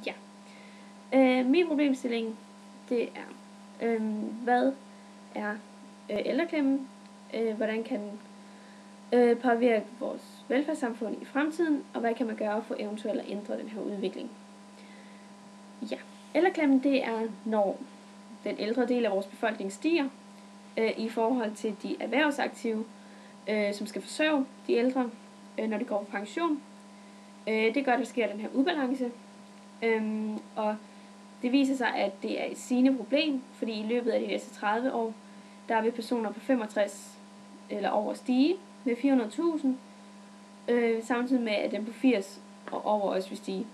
Ja. Min problemstilling, det er, hvad er ældreklemmen? Hvordan kan den påvirke vores velfærdssamfund i fremtiden? Og hvad kan man gøre for eventuelt at ændre den her udvikling? Ja, ældreklemmen, det er, når den ældre del af vores befolkning stiger i forhold til de erhvervsaktive, som skal forsørge de ældre, når de går på pension. Det gør, at der sker den her ubalance, og det viser sig, at det er et stigende problem, fordi i løbet af de næste 30 år, der vil personer på 65 eller over stige med 400.000, samtidig med, at dem på 80 og over også vil stige.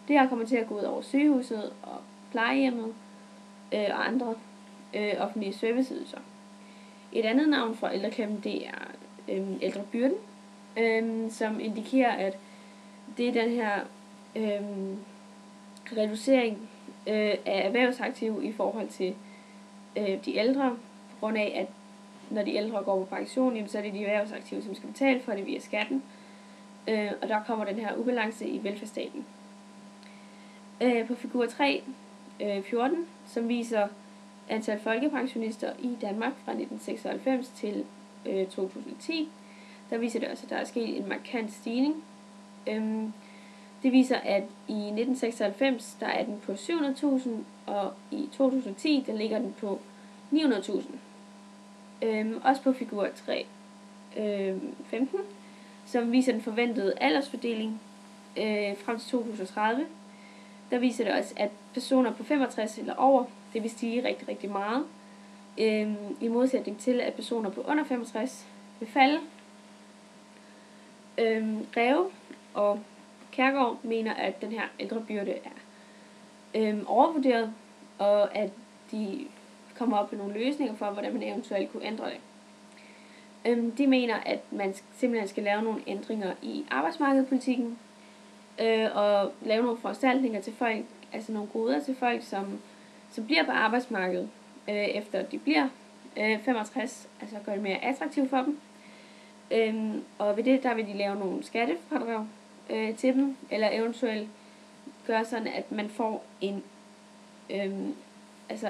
Det her kommer til at gå ud over sygehuset og plejehjemmet og andre offentlige serviceydelser. Et andet navn for ældreklemmen, det er ældrebyrden, som indikerer, at det er den her reducering af erhvervsaktive i forhold til de ældre, på grund af, at når de ældre går på pension, jamen, så er det de erhvervsaktive, som skal betale for det via skatten, og der kommer den her ubalance i velfærdsstaten. På figur 3, 14, som viser antal folkepensionister i Danmark fra 1996 til 2010, der viser det også, at der er sket en markant stigning. Det viser, at i 1996, der er den på 700.000, og i 2010, der ligger den på 900.000. Også på figur 3, 15, som viser den forventede aldersfordeling frem til 2030. Der viser det også, at personer på 65 eller over, det vil stige rigtig, rigtig meget, i modsætning til, at personer på under 65 vil falde. Greve og Kjærgaard mener, at den her ældrebyrde er overvurderet, og at de kommer op med nogle løsninger for, hvordan man eventuelt kunne ændre det. De mener, at man simpelthen skal lave nogle ændringer i arbejdsmarkedspolitikken, og lave nogle foranstaltninger til folk, altså nogle goder til folk, som bliver på arbejdsmarkedet, efter de bliver 65, altså gøre det mere attraktivt for dem. Og ved det, der vil de lave nogle skattefradrag til dem, eller eventuelt gøre sådan, at man får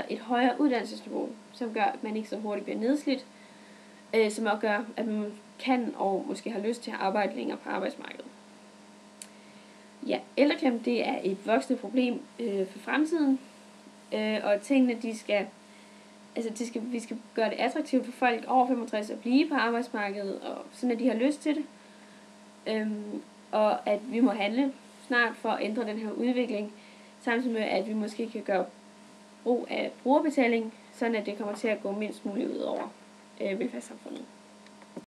et højere uddannelsesniveau, som gør, at man ikke så hurtigt bliver nedslidt, som også gør, at man kan og måske har lyst til at arbejde længere på arbejdsmarkedet. Ja, ældreklem, det er et voksende problem for fremtiden, og tingene, vi skal gøre det attraktivt for folk over 65 at blive på arbejdsmarkedet, og sådan at de har lyst til det, og at vi må handle snart for at ændre den her udvikling, samtidig med, at vi måske kan gøre brug af brugerbetaling, sådan at det kommer til at gå mindst muligt ud over velfærdssamfundet.